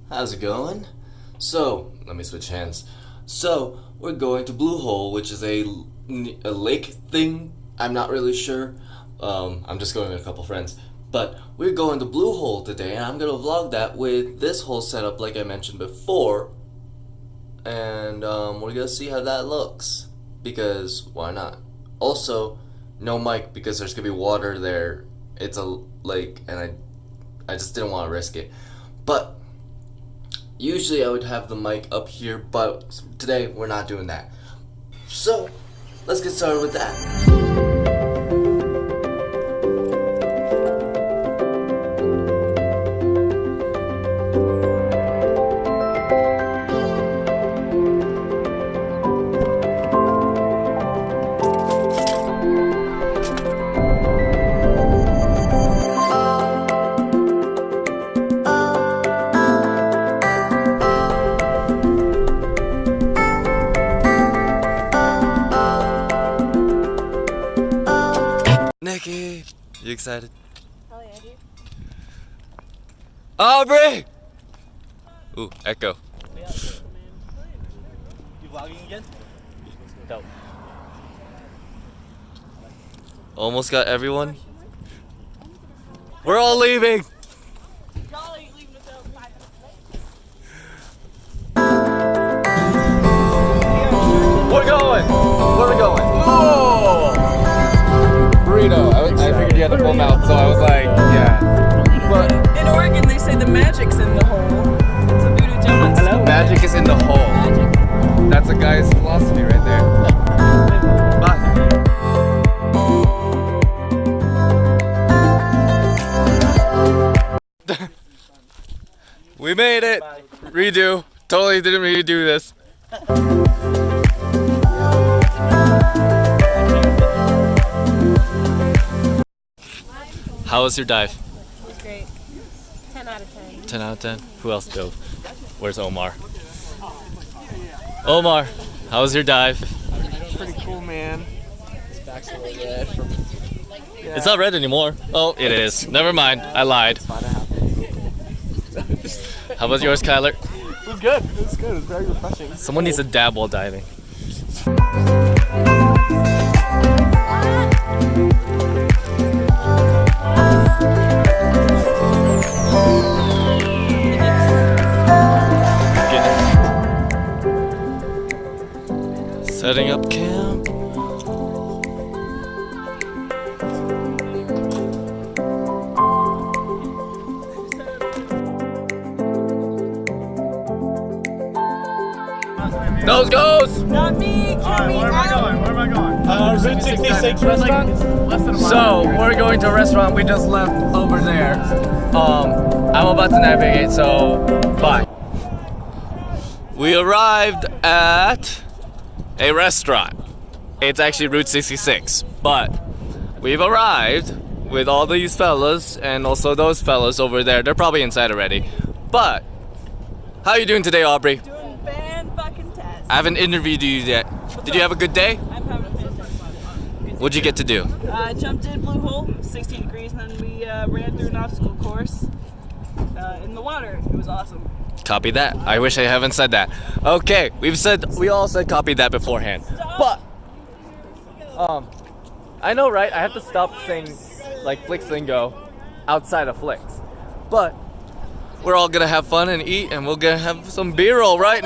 How's it going? So, let me switch hands. So, we're going to Bluehole, which is a lake thing. I'm not really sure. I'm just going with a couple friends. But we're going to Bluehole today, and I'm gonna vlog that with this whole setup like I mentioned before. And we're gonna see how that looks. Because why not? Also, no mic because there's gonna be water there. It's a lake, and I just didn't want to risk it. But usually I would have the mic up here, but today we're not doing that. So let's get started with that. Nikki, you excited? Oh yeah, dude. Aubrey! Ooh, echo. You vlogging again? No. Almost got everyone. We're all leaving! We're going! Where are we going? Oh! Burrito. I figured you had a full mouth, so I was like, yeah. But In Oregon, they say the magic's in the hole. It's a voodoo donuts. hello? Magic is in the hole. Magic. That's a guy's philosophy right there. Bye. We made it. Redo. Totally didn't redo this. How was your dive? It was great. 10 out of 10. 10 out of 10. Who else dove? Where's Omar? Omar, how was your dive? Pretty cool, man. His back's a little red from... Yeah. It's not red anymore. Oh, it is. Never mind. I lied. How was yours, Kyler? It was good. It was good. It was very refreshing. Someone needs to dab while diving. Setting up camp. Those goes! Not me! Alright, where am I going? Where am I going? Route 66 restaurant? So, we're going to a restaurant we just left over there. I'm about to navigate, so bye. We arrived at a restaurant. It's actually Route 66, but we've arrived with all these fellas and also those fellas over there. They're probably inside already. But how are you doing today, Aubrey? Doing fan-fucking-tastic. I haven't interviewed you yet. Did you have a good day? I'm having a fantastic time. What'd you get to do? Jumped in Bluehole, 60 degrees, and then we ran through an obstacle course in the water. It was awesome. Copy that. I wish I haven't said that. Okay, we all said copy that beforehand. But I know, right? I have to stop saying like Flix lingo outside of Flix. But we're all gonna have fun and eat, and we're gonna have some beer, all right?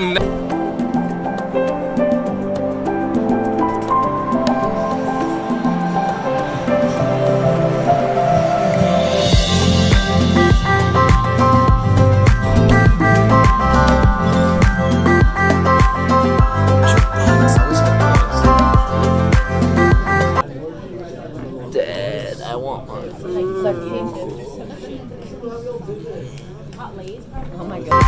Dad, I want more food. Oh my god.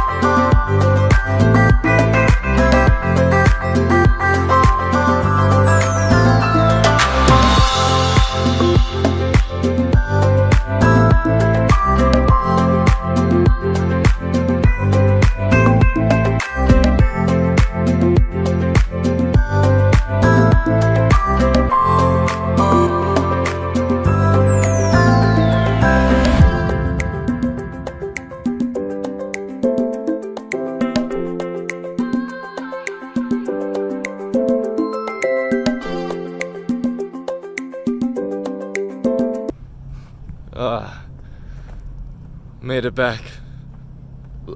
Made it back.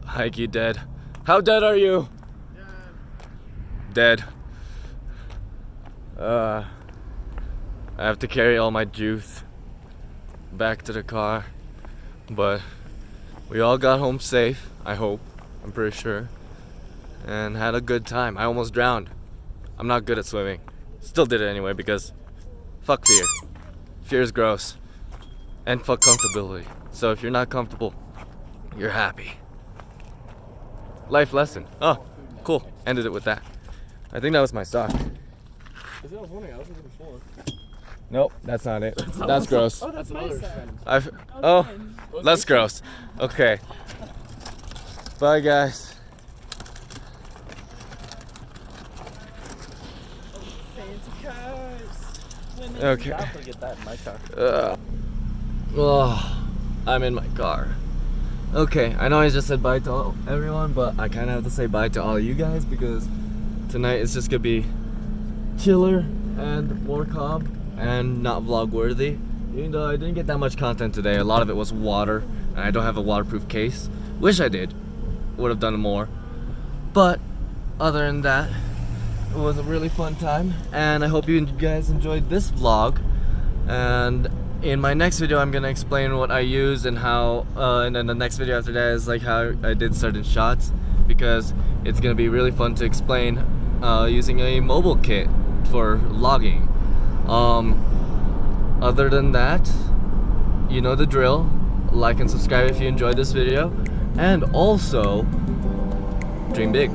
Heike dead. How dead are you? Dead. I have to carry all my juice back to the car, but we all got home safe, I hope. I'm pretty sure. And had a good time. I almost drowned. I'm not good at swimming. Still did it anyway because fuck fear. Fear is gross. And fuck comfortability. So if you're not comfortable, you're happy. Life lesson. Oh, cool. Ended it with that. I think that was my sock. I was wondering, I was looking before. Nope, that's not it. That's gross. Oh, that's my sock. Oh, that's gross. Okay. Bye, guys. Fancy cars. Women. Okay. I'll forget that in my car. Oh, I'm in my car. Okay, I know I just said bye to everyone, but I kind of have to say bye to all you guys because tonight is just gonna be chiller and more calm and not vlog worthy. Even though I didn't get that much content today, a lot of it was water, and I don't have a waterproof case. Wish I did. Would have done more. But other than that, it was a really fun time, and I hope you guys enjoyed this vlog. And in my next video, I'm gonna explain what I use and how, and then the next video after that is like how I did certain shots, because it's gonna be really fun to explain using a mobile kit for logging. Other than that, you know the drill. Like and subscribe if you enjoyed this video, and also dream big.